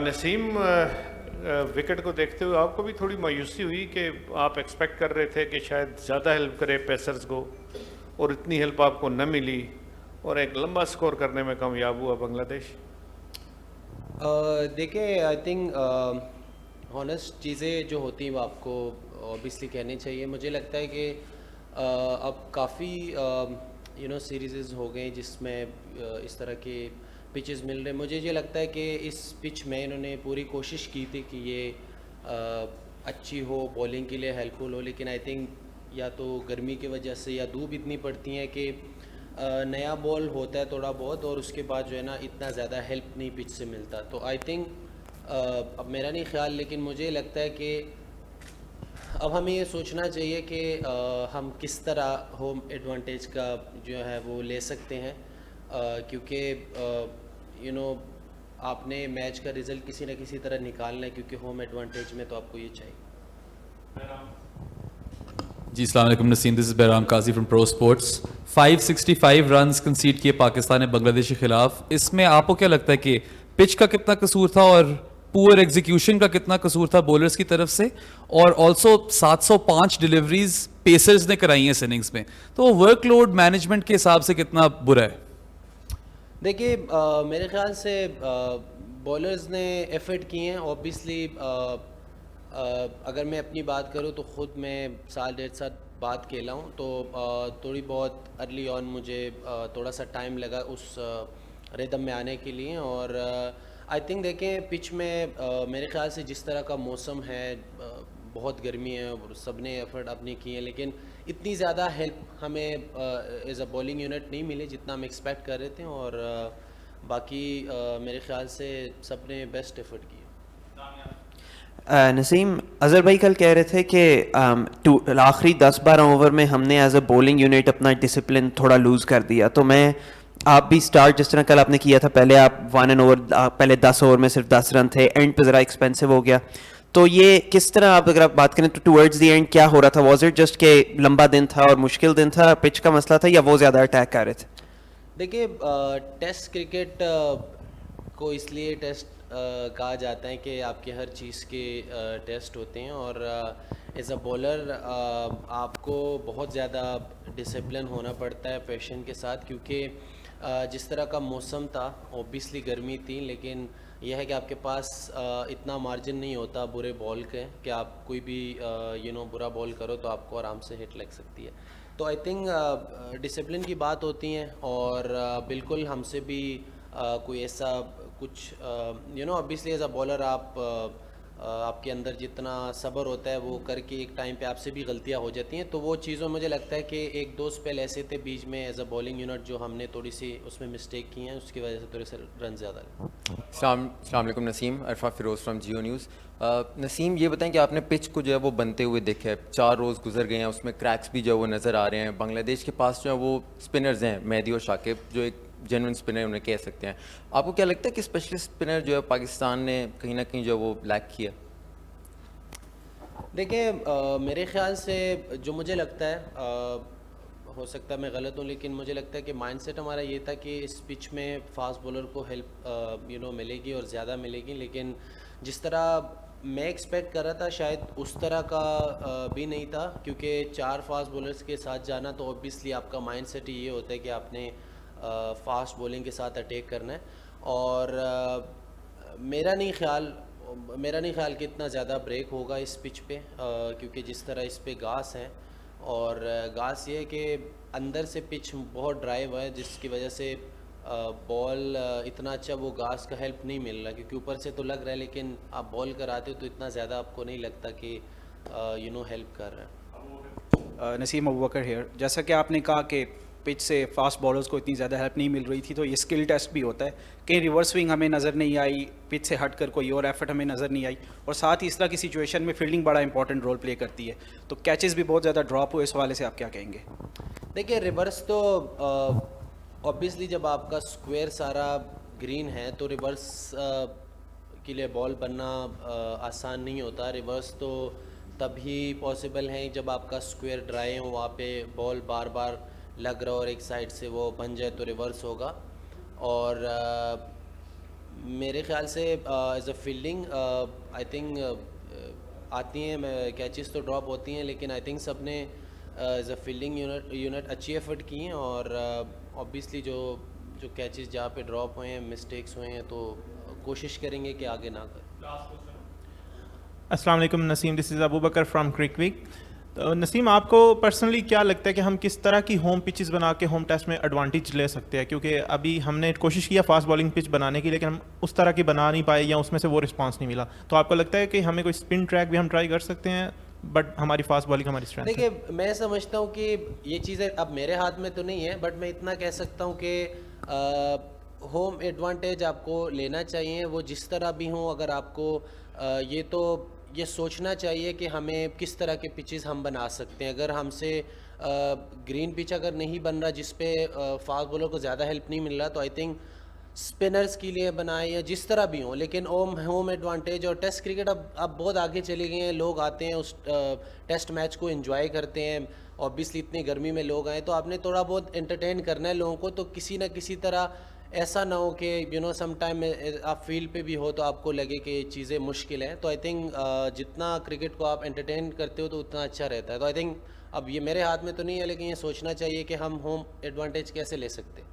نسیم، wicket کو دیکھتے ہوئے آپ کو بھی تھوڑی مایوسی ہوئی کہ آپ ایکسپیکٹ کر رہے تھے کہ شاید زیادہ ہیلپ کرے پیسرز کو، اور اتنی ہیلپ آپ کو نہ ملی اور ایک لمبا سکور کرنے میں کامیاب ہوا بنگلہ دیش؟ دیکھیں، آئی تھنک ہانیسٹ چیزیں جو ہوتی ہیں وہ آپ کو اوبیسلی کہنی چاہیے. مجھے لگتا ہے کہ اب کافی سیریزز ہو گئے جس میں اس طرح کے پچز مل رہے ہیں. مجھے یہ لگتا ہے کہ اس پچ میں انہوں نے پوری کوشش کی تھی کہ یہ اچھی ہو، بولنگ کے لیے ہیلپ فل ہو، لیکن آئی تھنک یا تو گرمی کی وجہ سے یا دھوپ اتنی پڑتی ہیں کہ نیا بال ہوتا ہے تھوڑا بہت، اور اس کے بعد جو ہے نا اتنا زیادہ ہیلپ نہیں پچ سے ملتا. تو آئی تھنک اب میرا نہیں خیال، لیکن مجھے لگتا ہے کہ اب ہمیں یہ سوچنا چاہیے کہ ہم کس طرح ہوم ایڈوانٹیج کا جو ہے وہ لے سکتے ہیں، کیونکہ آپ نے میچ کا رزلٹ کسی نہ کسی طرح نکالنا ہے، کیونکہ ہوم ایڈوانٹیج میں تو آپ کو یہ چاہیے. جی السلام علیکم نسیم، دس از بہرام قاضی فرام پرو اسپورٹس. 565 رنز کنسیڈ کیے پاکستان نے بنگلہ دیش کے خلاف. اس میں آپ کو کیا لگتا ہے کہ پچ کا کتنا قصور تھا اور پور ایگزیکیوشن کا کتنا قصور تھا بولرز کی طرف سے؟ اور آلسو 705 ڈیلیوریز پیسرز نے کرائی ہیں اس اننگز میں، تو ورک لوڈ مینجمنٹ کے حساب سے کتنا برا ہے؟ دیکھیے، میرے خیال سے بولرز نے ایفرٹ کیے ہیں. اوبیسلی اگر میں اپنی بات کروں تو خود میں سال ڈیڑھ سال بعد کھیلا ہوں، تو تھوڑی بہت ارلی آن مجھے تھوڑا سا ٹائم لگا اس ردم میں آنے کے لیے. اور آئی تھنک دیکھیں پچ میں میرے خیال سے جس طرح کا موسم ہے، بہت گرمی ہے اور سب نے ایفرٹ اپنی کی ہیں، لیکن اتنی زیادہ ہیلپ ہمیں ایز اے بولنگ یونٹ نہیں ملی جتنا ہم ایکسپیکٹ کر رہے تھے. اور باقی میرے خیال سے سب نے بیسٹ ایفرٹ کی. نسیم، اظہر بھائی کل کہہ رہے تھے کہ آخری 10-12 اوور میں ہم نے ایز اے بولنگ یونٹ اپنا ڈسپلن تھوڑا لوز کر دیا. تو آپ بھی اسٹارٹ جس طرح کل آپ نے کیا تھا، پہلے آپ 1 این اوور، پہلے 10 اوور میں صرف 10 رن تھے، اینڈ پہ ذرا ایکسپینسو ہو گیا. تو یہ کس طرح اگر آپ بات کریں تو ٹورڈز دی اینڈ کیا ہو رہا تھا؟ واز اٹ جسٹ کہ لمبا دن تھا اور مشکل دن تھا، پچ کا مسئلہ تھا، یا وہ زیادہ اٹیک کر رہے تھے؟ دیکھیے، ٹیسٹ کرکٹ کو اس لیے ٹیسٹ کہا جاتا ہے کہ آپ کے ہر چیز کے ٹیسٹ ہوتے ہیں، اور ایز اے بولر آپ کو بہت زیادہ ڈسپلن ہونا پڑتا ہے پیشن کے ساتھ، کیونکہ جس طرح کا موسم تھا اوبیسلی گرمی تھی، لیکن یہ ہے کہ آپ کے پاس اتنا مارجن نہیں ہوتا برے بال کے کہ آپ کوئی بھی برا بال کرو تو آپ کو آرام سے ہٹ لگ سکتی ہے. تو آئی تھنک ڈسپلن کی بات ہوتی ہیں، اور بالکل ہم سے بھی کوئی ایسا کچھ اوبیسلی ایز اے بولر آپ کے اندر جتنا صبر ہوتا ہے وہ کر کے ایک ٹائم پہ آپ سے بھی غلطیاں ہو جاتی ہیں. تو وہ چیزوں مجھے لگتا ہے کہ ایک دو اسپیل ایسے تھے بیچ میں ایز اے بولنگ یونٹ جو ہم نے تھوڑی سی اس میں مسٹیک کی ہیں، اس کی وجہ سے تھوڑے سے رن زیادہ لگے. السلام علیکم نسیم، عرفہ فیروز فرام جیو نیوز. نسیم یہ بتائیں کہ آپ نے پچ کو جو ہے وہ بنتے ہوئے دیکھا ہے، 4 روز گزر گئے ہیں، اس میں کریکس بھی جو ہے وہ نظر آ رہے ہیں. بنگلہ دیش کے پاس جو ہے وہ اسپنرز ہیں، مہدی اور ثاقب، جو ایک جینوئن اسپنر انہیں کہہ سکتے ہیں. آپ کو کیا لگتا ہے کہ اسپیشلسٹ اسپنر جو ہے پاکستان نے کہیں نہ کہیں جو ہے وہ لیک کیا؟ دیکھیں، میرے خیال سے جو مجھے لگتا ہے، ہو سکتا ہے میں غلط ہوں، لیکن مجھے لگتا ہے کہ مائنڈ سیٹ ہمارا یہ تھا کہ اس پچ میں فاسٹ بولر کو ہیلپ ملے گی اور زیادہ ملے گی، لیکن جس طرح میں ایکسپیکٹ کر رہا تھا شاید اس طرح کا بھی نہیں تھا، کیونکہ 4 فاسٹ بولرز کے ساتھ جانا تو اوبیسلی آپ کا مائنڈ سیٹ یہ ہوتا ہے کہ آپ نے فاسٹ بولنگ کے ساتھ اٹیک کرنا ہے. اور میرا نہیں خیال کہ اتنا زیادہ بریک ہوگا اس پچ پہ، کیونکہ جس طرح اس پہ گھاس ہے، اور گھاس یہ ہے کہ اندر سے پچ بہت ڈرائی ہوا ہے، جس کی وجہ سے بال اتنا اچھا وہ گھاس کا ہیلپ نہیں مل رہا، کیونکہ اوپر سے تو لگ رہا ہے لیکن آپ بال کراتے ہو تو اتنا زیادہ آپ کو نہیں لگتا کہ ہیلپ کر رہا ہے. نسیم ابوبکر ہیئر. جیسا کہ آپ نے کہا کہ پچ سے فاسٹ بالرز کو اتنی زیادہ ہیلپ نہیں مل رہی تھی، تو یہ اسکل ٹیسٹ بھی ہوتا ہے. کہیں ریورس سوئنگ ہمیں نظر نہیں آئی، پچ سے ہٹ کر کوئی اور ایفرٹ ہمیں نظر نہیں آئی، اور ساتھ ہی اس طرح کی سچویشن میں فیلڈنگ بڑا امپورٹنٹ رول پلے کرتی ہے. تو کیچز بھی بہت زیادہ ڈراپ ہوئے، اس حوالے سے آپ کیا کہیں گے؟ دیکھیے، ریورس تو اوبیسلی جب آپ کا اسکوائر سارا گرین ہے تو ریورس کے لیے بال بننا آسان نہیں ہوتا. ریورس تو تبھی پاسبل ہیں جب آپ کا اسکوائر ڈرائی ہو، وہاں پہ بال بار بار لگ رہا اور ایک سائڈ سے وہ بن جائے تو ریورس ہوگا. اور میرے خیال سے as a fielding I think آتی ہیں کیچز تو ڈراپ ہوتی ہیں, لیکن آئی تھنک سب نے ایز اے فیلڈنگ یونٹ اچھی ایفرٹ کی ہیں, اور اوبیسلی جو کیچز جہاں پہ ڈراپ ہوئے ہیں, مسٹیکس ہوئے ہیں, تو کوشش کریں گے کہ آگے نہ کریں. السلام علیکم نسیم, دس از ابو بکر فرام کرک ویک. نسیم, آپ کو پرسنلی کیا لگتا ہے کہ ہم کس طرح کی ہوم پچز بنا کے ہوم ٹیسٹ میں ایڈوانٹیج لے سکتے ہیں؟ کیونکہ ابھی ہم نے کوشش کیا فاسٹ بالنگ پچ بنانے کی, لیکن ہم اس طرح کی بنا نہیں پائے یا اس میں سے وہ رسپانس نہیں ملا. تو آپ کو لگتا ہے کہ ہمیں کوئی اسپن ٹریک بھی ہم ٹرائی کر سکتے ہیں, بٹ ہماری فاسٹ بالنگ ہماری اسٹرینتھ ہے؟ دیکھیے, میں سمجھتا ہوں کہ یہ چیزیں اب میرے ہاتھ میں تو نہیں ہے, بٹ میں اتنا کہہ سکتا ہوں کہ ہوم ایڈوانٹیج آپ کو لینا چاہیے, وہ جس طرح بھی ہوں. اگر آپ کو یہ سوچنا چاہیے کہ ہمیں کس طرح کے پچز ہم بنا سکتے ہیں. اگر ہم سے گرین پچ اگر نہیں بن رہا جس پہ فاسٹ بولر کو زیادہ ہیلپ نہیں مل رہا, تو آئی تھنک اسپنرز کے لیے بنائیں یا جس طرح بھی ہوں. لیکن ہوم ایڈوانٹیج, اور ٹیسٹ کرکٹ اب بہت آگے چلے گئے ہیں. لوگ آتے ہیں اس ٹیسٹ میچ کو انجوائے کرتے ہیں. اوبیسلی اتنی گرمی میں لوگ آئیں, تو آپ نے تھوڑا بہت انٹرٹین کرنا ہے لوگوں کو. تو کسی نہ کسی طرح ایسا نہ ہو کہ سم ٹائم آپ فیلڈ پہ بھی ہو تو آپ کو لگے کہ چیزیں مشکل ہیں. تو آئی تھنک جتنا کرکٹ کو آپ انٹرٹین کرتے ہو تو اتنا اچھا رہتا ہے. تو آئی تھنک اب یہ میرے ہاتھ میں تو نہیں ہے, لیکن یہ سوچنا چاہیے کہ ہم ہوم ایڈوانٹیج کیسے لے سکتے ہیں.